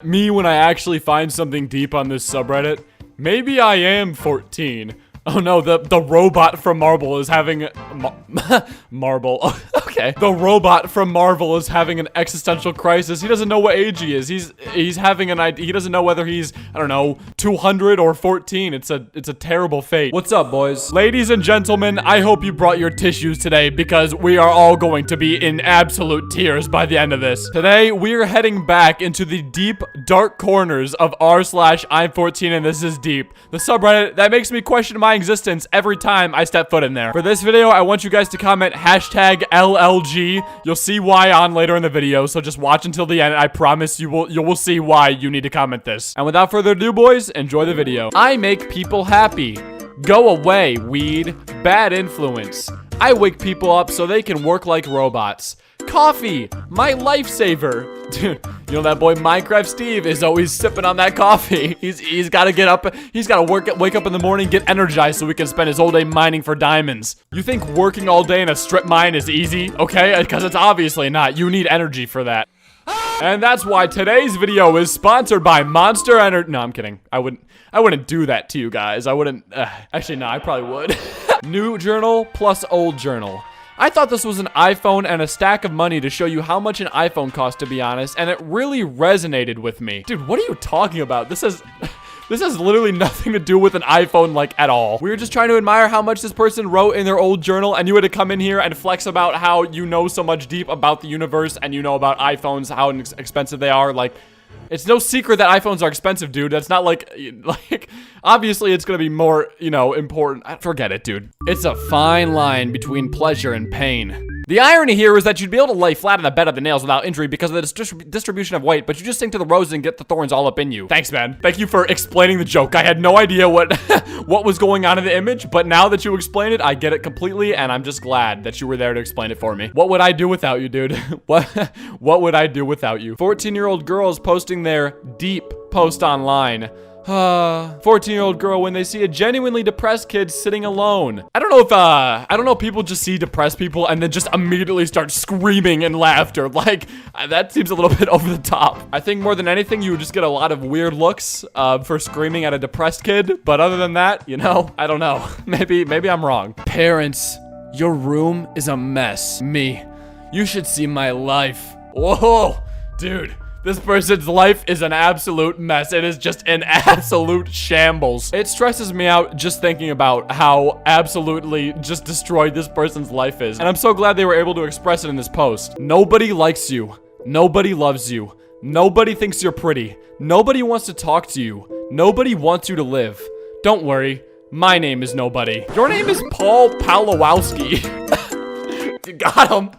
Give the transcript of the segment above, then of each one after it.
Me when I actually find something deep on this subreddit. Maybe I am 14. Oh no, the robot from Marvel is having Marvel. Okay. The robot from Marvel is having an existential crisis. He doesn't know what age he is. He's having an idea. He doesn't know whether he's, I don't know, 200 or 14. It's a terrible fate. What's up, boys? Ladies and gentlemen, I hope you brought your tissues today because we are all going to be in absolute tears by the end of this. Today, we're heading back into the deep, dark corners of r/im14andthisisdeep, the subreddit that makes me question my existence every time I step foot in there. For this video, I want you guys to comment hashtag LLG. You'll see why on later in the video, so just watch until the end. I promise you will see why you need to comment this. And without further ado, boys, enjoy the video. I make people happy. Go away, weed. Bad influence. I wake people up so they can work like robots. Coffee, my lifesaver. Dude, you know that boy Minecraft Steve is always sipping on that coffee. He's got to get up. He's got to wake up in the morning, get energized so he can spend his whole day mining for diamonds. You think working all day in a strip mine is easy? Okay, because it's obviously not. You need energy for that. And that's why today's video is sponsored by Monster Energy. No, I'm kidding. I wouldn't do that to you guys. I wouldn't. Actually, no, I probably would. New journal plus old journal. I thought this was an iPhone and a stack of money to show you how much an iPhone costs, to be honest, and it really resonated with me. Dude, what are you talking about? This has literally nothing to do with an iPhone, like, at all. We were just trying to admire how much this person wrote in their old journal, and you had to come in here and flex about how you know so much deep about the universe, and you know about iPhones, how expensive they are. Like, it's no secret that iPhones are expensive, dude. That's not like, obviously it's gonna be more, you know, important. Forget it, dude. It's a fine line between pleasure and pain. The irony here is that you'd be able to lay flat on a bed of the nails without injury because of the distribution of weight, but you just sink to the roses and get the thorns all up in you. Thanks, man. Thank you for explaining the joke. I had no idea what what was going on in the image, but now that you explained it, I get it completely, and I'm just glad that you were there to explain it for me. What would I do without you, dude? What would I do without you? 14-year-old girls posting their deep post online. 14-year-old girl when they see a genuinely depressed kid sitting alone. I don't know if people just see depressed people and then just immediately start screaming in laughter. Like, that seems a little bit over the top. I think more than anything, you would just get a lot of weird looks for screaming at a depressed kid. But other than that, you know, I don't know. Maybe I'm wrong. Parents, your room is a mess. Me, you should see my life. Whoa, dude. This person's life is an absolute mess. It is just an absolute shambles. It stresses me out just thinking about how absolutely just destroyed this person's life is. And I'm so glad they were able to express it in this post. Nobody likes you. Nobody loves you. Nobody thinks you're pretty. Nobody wants to talk to you. Nobody wants you to live. Don't worry. My name is nobody. Your name is Paul Pawlowski. You got him.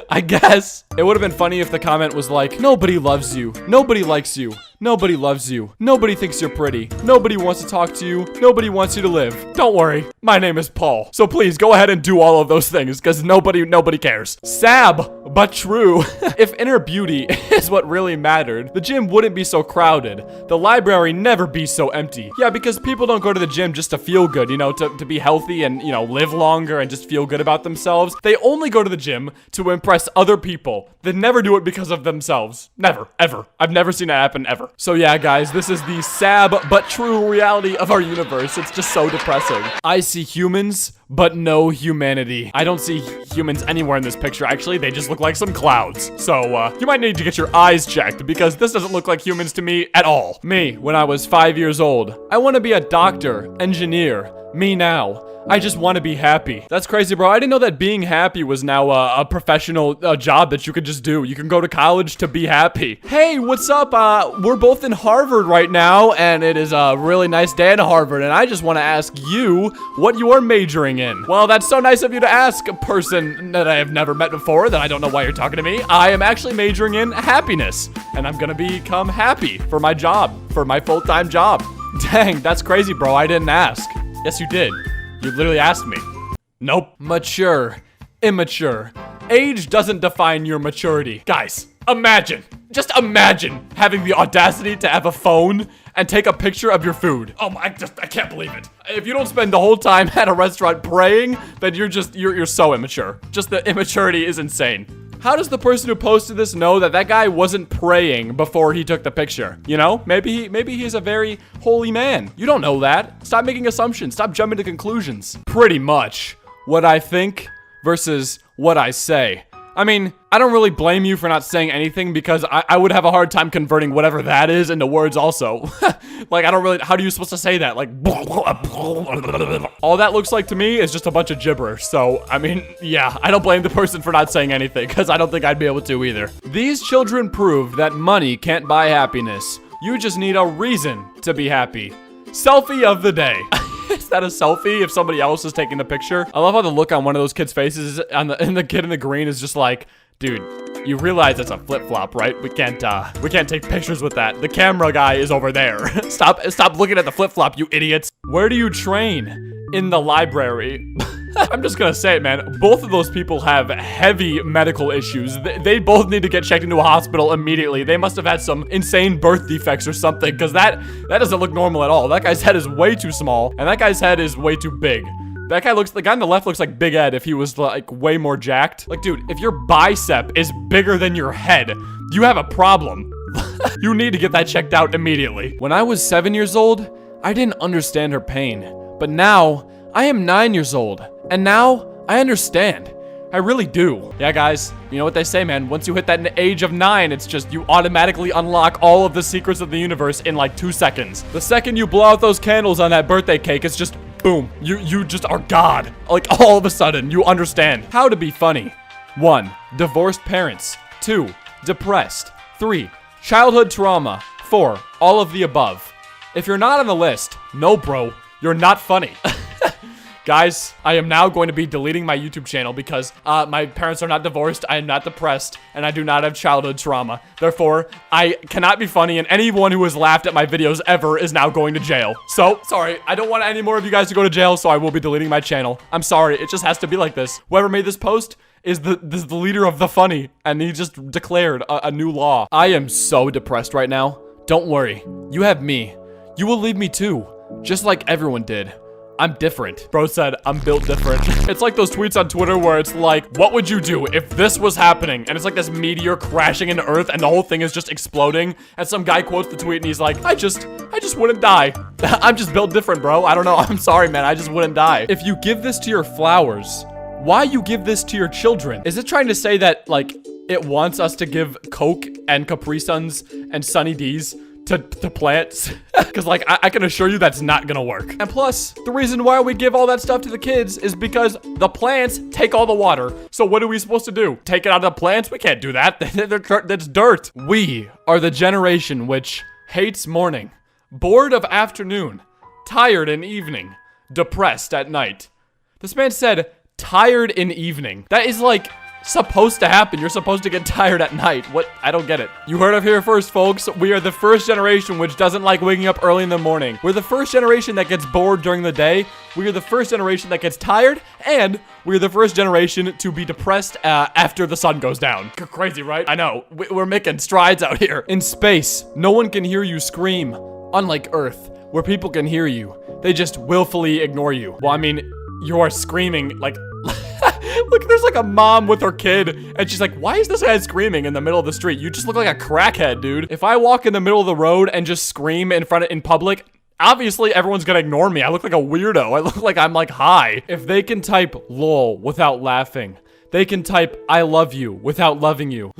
I guess. It would have been funny if the comment was like, nobody loves you. Nobody likes you. Nobody loves you. Nobody thinks you're pretty. Nobody wants to talk to you. Nobody wants you to live. Don't worry. My name is Paul. So please go ahead and do all of those things because nobody cares. Sad, but true. If inner beauty is what really mattered, the gym wouldn't be so crowded. The library never be so empty. Yeah, because people don't go to the gym just to feel good, you know, to be healthy and, you know, live longer and just feel good about themselves. They only go to the gym to impress other people. They never do it because of themselves. Never, ever. I've never seen it happen ever. So yeah, guys, this is the sad but true reality of our universe. It's just so depressing. I see humans, but no humanity. I don't see humans anywhere in this picture, actually. They just look like some clouds. So, you might need to get your eyes checked because this doesn't look like humans to me at all. Me, when I was 5 years old. I want to be a doctor, engineer. Me now. I just want to be happy. That's crazy, bro. I didn't know that being happy was now a professional job that you could just do. You can go to college to be happy. Hey, what's up? We're both in Harvard right now, and it is a really nice day in Harvard, and I just want to ask you what you are majoring in. Well, that's so nice of you to ask, a person that I have never met before, that I don't know why you're talking to me. I am actually majoring in happiness, and I'm gonna become happy for my job, for my full-time job. Dang, that's crazy, bro. I didn't ask. Yes, you did. You literally asked me. Nope. Mature. Immature. Age doesn't define your maturity. Guys, imagine. Just imagine having the audacity to have a phone and take a picture of your food. Oh my, I can't believe it. If you don't spend the whole time at a restaurant praying, then you're so immature. Just the immaturity is insane. How does the person who posted this know that that guy wasn't praying before he took the picture? You know, maybe he's a very holy man. You don't know that. Stop making assumptions. Stop jumping to conclusions. Pretty much what I think versus what I say. I mean, I don't really blame you for not saying anything because I would have a hard time converting whatever that is into words also. Like, I don't really, how are you supposed to say that? Like, all that looks like to me is just a bunch of gibberish. So, I mean, yeah, I don't blame the person for not saying anything because I don't think I'd be able to either. These children prove that money can't buy happiness. You just need a reason to be happy. Selfie of the day. Is that a selfie if somebody else is taking the picture? I love how the look on one of those kids' faces and the kid in the green is just like, dude, you realize it's a flip-flop, right? We can't take pictures with that. The camera guy is over there. Stop looking at the flip-flop, you idiots. Where do you train? In the library. I'm just gonna say it, man. Both of those people have heavy medical issues. They both need to get checked into a hospital immediately. They must have had some insane birth defects or something, because that doesn't look normal at all. That guy's head is way too small, and that guy's head is way too big. The guy on the left looks like Big Ed if he was like way more jacked. Like, dude, if your bicep is bigger than your head, you have a problem. You need to get that checked out immediately. When I was 7 years old, I didn't understand her pain. But now, I am 9 years old, and now I understand. I really do. Yeah, guys, you know what they say, man. Once you hit that age of 9, it's just you automatically unlock all of the secrets of the universe in like 2 seconds. The second you blow out those candles on that birthday cake, it's just boom. You just are God. Like, all of a sudden, you understand how to be funny. 1. Divorced parents. 2. Depressed. 3. Childhood trauma. 4. All of the above. If you're not on the list, no, bro, you're not funny. Guys, I am now going to be deleting my YouTube channel because my parents are not divorced, I am not depressed, and I do not have childhood trauma. Therefore, I cannot be funny, and anyone who has laughed at my videos ever is now going to jail. So, sorry, I don't want any more of you guys to go to jail, so I will be deleting my channel. I'm sorry, it just has to be like this. Whoever made this post is the leader of the funny, and he just declared a new law. I am so depressed right now. Don't worry, you have me. You will leave me too, just like everyone did. I'm different. Bro said, I'm built different. It's like those tweets on Twitter where it's like, what would you do if this was happening? And it's like this meteor crashing into Earth and the whole thing is just exploding. And some guy quotes the tweet and he's like, I just wouldn't die. I'm just built different, bro. I don't know. I'm sorry, man. I just wouldn't die. If you give this to your flowers, why you give this to your children? Is it trying to say that, like, it wants us to give Coke and Capri Suns and Sunny D's to plants? Because, like, I can assure you that's not gonna work. And plus, the reason why we give all that stuff to the kids is because the plants take all the water. So what are we supposed to do? Take it out of the plants? We can't do that. That's dirt. We are the generation which hates morning, bored of afternoon, tired in evening, depressed at night. This man said, tired in evening. That is, like, supposed to happen. You're supposed to get tired at night. What? I don't get it. You heard it here first, folks. We are the first generation which doesn't like waking up early in the morning. We're the first generation that gets bored during the day. We are the first generation that gets tired, and we're the first generation to be depressed after the sun goes down. Crazy, right? I know. We're making strides out here. In space, no one can hear you scream. Unlike Earth, where people can hear you. They just willfully ignore you. Well, I mean, you are screaming like... Look, there's like a mom with her kid, and she's like, why is this guy screaming in the middle of the street? You just look like a crackhead, dude. If I walk in the middle of the road and just scream in public, obviously everyone's gonna ignore me. I look like a weirdo. I look like I'm like high. If they can type lol without laughing, they can type I love you without loving you.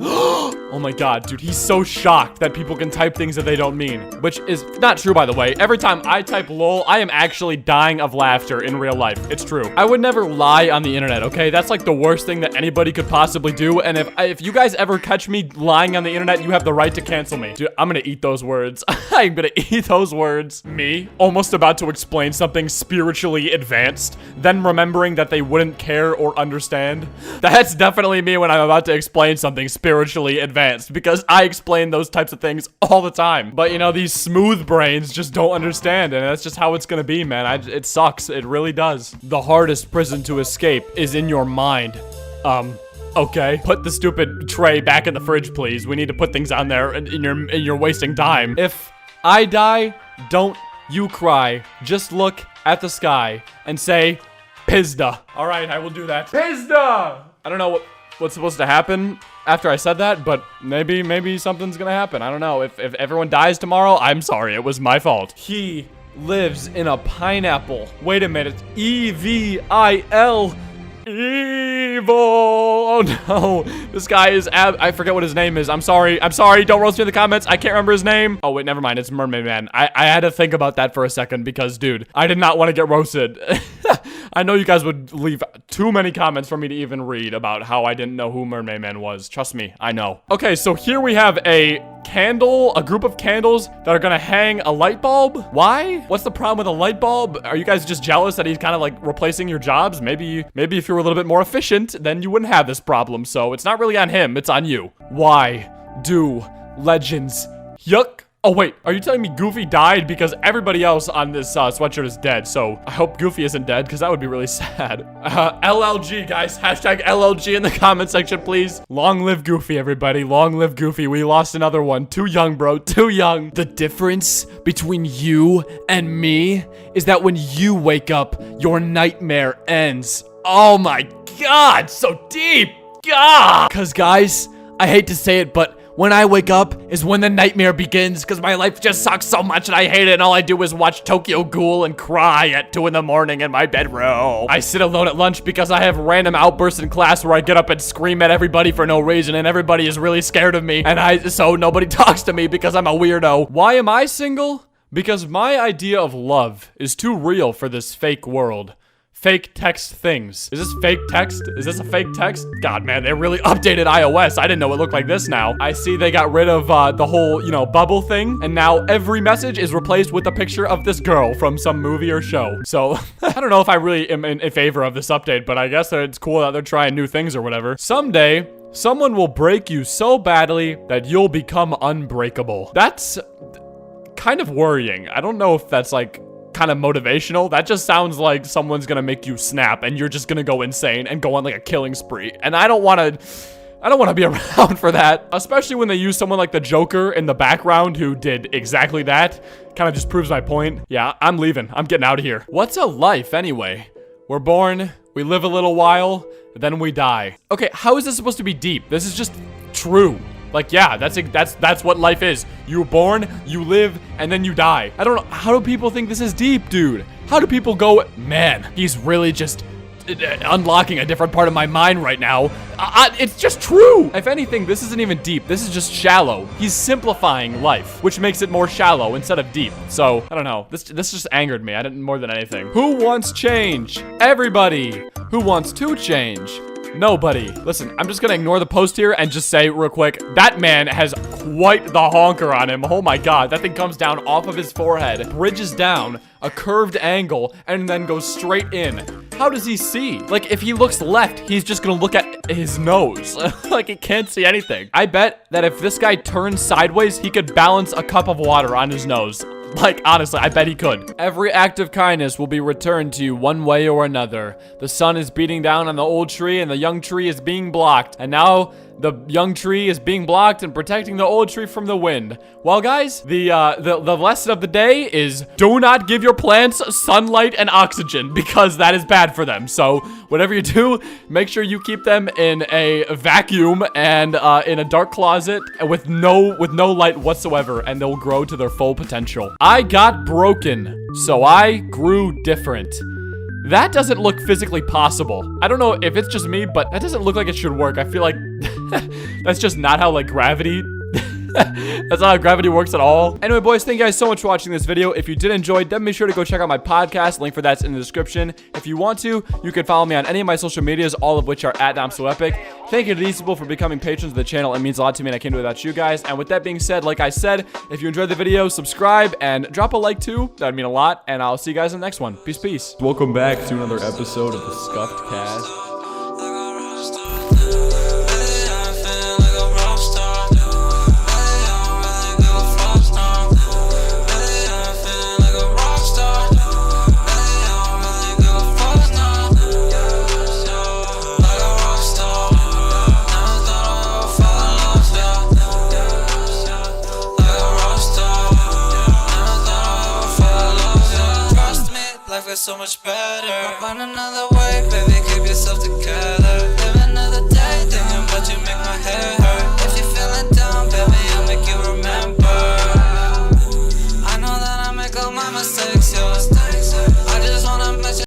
Oh my god, dude, he's so shocked that people can type things that they don't mean. Which is not true, by the way. Every time I type lol, I am actually dying of laughter in real life. It's true. I would never lie on the internet, okay? That's like the worst thing that anybody could possibly do. And if you guys ever catch me lying on the internet, you have the right to cancel me. Dude, I'm gonna eat those words. I'm gonna eat those words. Me, almost about to explain something spiritually advanced, then remembering that they wouldn't care or understand. That's definitely me when I'm about to explain something spiritually advanced, because I explain those types of things all the time. But you know, these smooth brains just don't understand, and that's just how it's gonna be, man. It sucks. It really does. The hardest prison to escape is in your mind. Okay. Put the stupid tray back in the fridge, please. We need to put things on there, and you're wasting time. If I die, don't you cry. Just look at the sky and say, Pizda. All right, I will do that. Pizda! I don't know what... what's supposed to happen after I said that, but maybe something's gonna happen. I don't know. If everyone dies tomorrow, I'm sorry. It was my fault. He lives in a pineapple. Wait a minute. E-V-I-L. Evil. Oh no. This guy is I forget what his name is. I'm sorry. Don't roast me in the comments. I can't remember his name. Oh wait, never mind. It's Mermaid Man. I had to think about that for a second because, dude, I did not want to get roasted. I know you guys would leave too many comments for me to even read about how I didn't know who Mermaid Man was. Trust me, I know. Okay, so here we have a group of candles that are gonna hang a light bulb. Why? What's the problem with a light bulb? Are you guys just jealous that he's kind of like replacing your jobs? Maybe if you were a little bit more efficient, then you wouldn't have this problem. So it's not really on him, it's on you. Why do legends yuck? Oh wait, are you telling me Goofy died because everybody else on this sweatshirt is dead? So I hope Goofy isn't dead because that would be really sad. LLG, guys. Hashtag LLG in the comment section, please. Long live Goofy, everybody. Long live Goofy. We lost another one. Too young, bro. Too young. The difference between you and me is that when you wake up, your nightmare ends. Oh my God, so deep. God. Because guys, I hate to say it, but when I wake up is when the nightmare begins because my life just sucks so much and I hate it and all I do is watch Tokyo Ghoul and cry at 2 in the morning in my bedroom. I sit alone at lunch because I have random outbursts in class where I get up and scream at everybody for no reason and everybody is really scared of me and so nobody talks to me because I'm a weirdo. Why am I single? Because my idea of love is too real for this fake world. Fake text things. Is this fake text? Is this a fake text? God, man, they really updated iOS. I didn't know it looked like this now. I see they got rid of the whole, bubble thing. And now every message is replaced with a picture of this girl from some movie or show. So, I don't know if I really am in favor of this update, but I guess it's cool that they're trying new things or whatever. Someday, someone will break you so badly that you'll become unbreakable. That's kind of worrying. I don't know if that's like kind of motivational. That just sounds like someone's gonna make you snap and you're just gonna go insane and go on like a killing spree. And I don't want to be around for that, especially when they use someone like the Joker in the background who did exactly that. Kind of just proves my point. Yeah, I'm leaving. I'm getting out of here. What's a life anyway? We're born, we live a little while, then we die. Okay, how is this supposed to be deep? This is just true. Like, yeah, that's what life is. You were born, you live, and then you die. I don't know. How do people think this is deep, dude? How do people go, man, he's really just unlocking a different part of my mind right now. It's just true. If anything, this isn't even deep. This is just shallow. He's simplifying life, which makes it more shallow instead of deep. So, I don't know. This just angered me. I didn't more than anything. Who wants change? Everybody. Who wants to change? Nobody. Listen, I'm just gonna ignore the post here and just say real quick, that man has quite the honker on him. Oh my God, that thing comes down off of his forehead, bridges down a curved angle, and then goes straight in. How does he see? Like, if he looks left, he's just gonna look at his nose. Like, he can't see anything. I bet that if this guy turns sideways, he could balance a cup of water on his nose. Like, honestly, I bet he could. Every act of kindness will be returned to you one way or another. The sun is beating down on the old tree and the young tree is being blocked. And now the young tree is being blocked and protecting the old tree from the wind. Well, guys, the lesson of the day is do not give your plants sunlight and oxygen because that is bad for them. So whatever you do, make sure you keep them in a vacuum and in a dark closet with no light whatsoever, and they'll grow to their full potential. I got broken, so I grew different. That doesn't look physically possible. I don't know if it's just me, but that doesn't look like it should work. I feel like that's just not how, like, gravity... That's not how gravity works at all. Anyway, boys, thank you guys so much for watching this video. If you did enjoy, definitely be sure to go check out my podcast. Link for that's in the description. If you want to, you can follow me on any of my social medias, all of which are at @ImSoEpic. Thank you to these people for becoming patrons of the channel. It means a lot to me, and I can't do it without you guys. And with that being said, like I said, if you enjoyed the video, subscribe and drop a like too. That would mean a lot, and I'll see you guys in the next one. Peace, peace. Welcome back to another episode of the Scuffed Cast. Life it so much better. Find another way, baby, keep yourself together. Live another day, thinking about you make my head hurt. If you're feeling down, baby, I'll make you remember. I know that I make all my mistakes, yo.